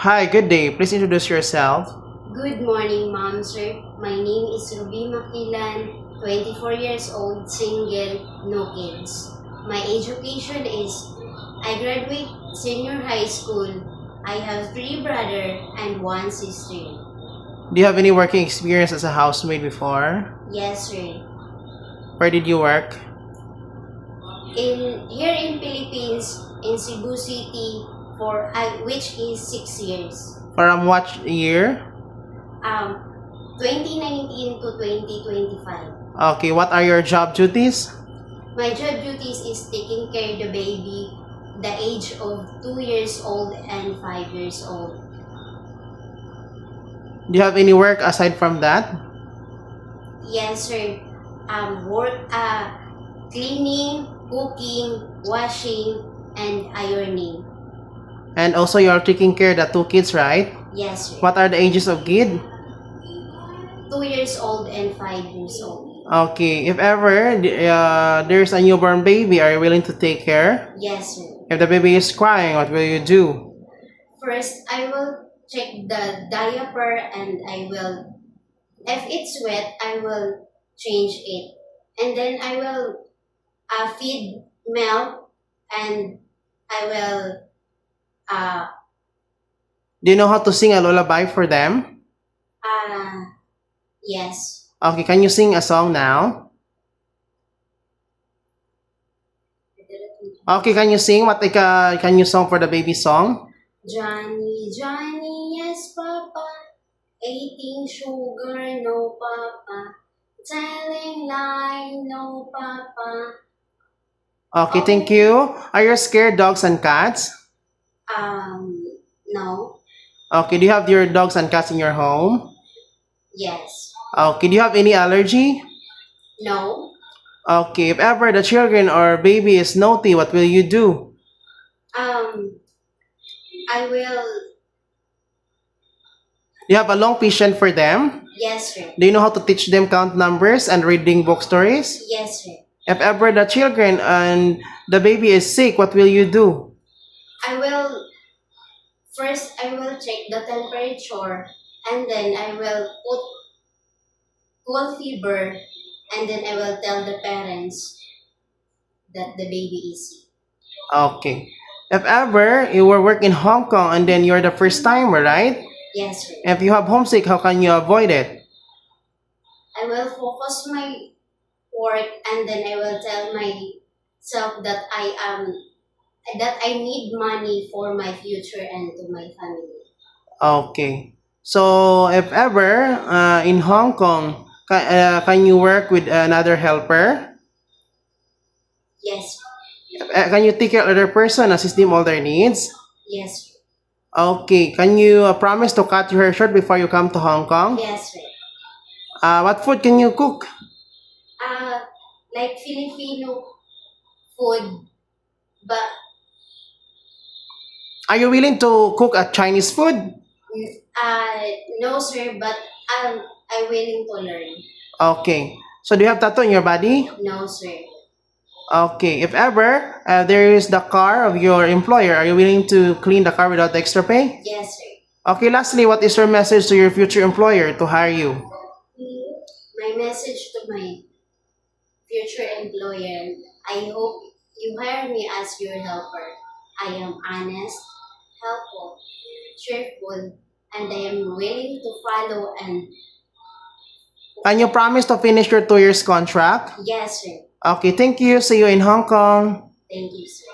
Hi, good day. Please introduce yourself. Good morning, ma'am, sir. My name is Ruby Makilan, 24 years old, single, no kids. My education is I graduate senior high school. I have 3 brothers and 1 sister. Do you have any working experience as a housemaid before? Yes, sir. Where did you work? Here in Philippines, in Cebu City, which is 6 years. From what year? 2019 to 2025. Okay, what are your job duties? My job duties is taking care of the baby, the age of 2 years old and 5 years old. Do you have any work aside from that? Yes, sir. Cleaning, cooking, washing, and ironing. And also you're taking care of the 2 kids, right? Yes, sir. What are the ages of kid? 2 years old and 5 years old. Okay, if ever there's a newborn baby, are you willing to take care? Yes, sir. If the baby is crying, what will you do? First, I will check the diaper and if it's wet, I will change it. And then I will feed milk and I will, Do you know how to sing a lullaby for them? yes. Okay, can you sing a song now? Okay, can you sing? Can you song for the baby song? Johnny, Johnny, yes, Papa. Eating sugar, no, Papa. Telling lie, no, Papa. Okay, thank you. Are you scared dogs and cats? No. Okay, do you have your dogs and cats in your home? Yes. Okay, do you have any allergy? No. Okay, if ever the children or baby is naughty, what will you do? I will. Do you have a long patience for them? Yes, sir. Do you know how to teach them count numbers and reading book stories? Yes, sir. If ever the children and the baby is sick, what will you do? First I will check the temperature and then I will put cold fever and then I will tell the parents that the baby is sick. Okay. If ever you were working in Hong Kong and then you're the first timer, right? Yes, sir. If you have homesick, how can you avoid it? I will focus my work and then I will tell myself that I need money for my future and to my family. Okay. So, if ever in Hong Kong, can you work with another helper? Yes. Can you take care of other person, assist them all their needs? Yes. Okay. Can you promise to cut your hair short before you come to Hong Kong? Yes. What food can you cook? Like Filipino food, but Are you willing to cook a Chinese food? no, sir. But I'm willing to learn. Okay. So, do you have tattoo on your body? No, sir. Okay, if ever there is the car of your employer, are you willing to clean the car without extra pay? Yes, sir. Okay, lastly, what is your message to your future employer to hire you? My message to my future employer, I hope you hire me as your helper. I am honest, helpful, cheerful, and I am willing to follow and Can you promise to finish your 2 years contract? yes, sir. Okay, thank you. See you in Hong Kong. Thank you, sir.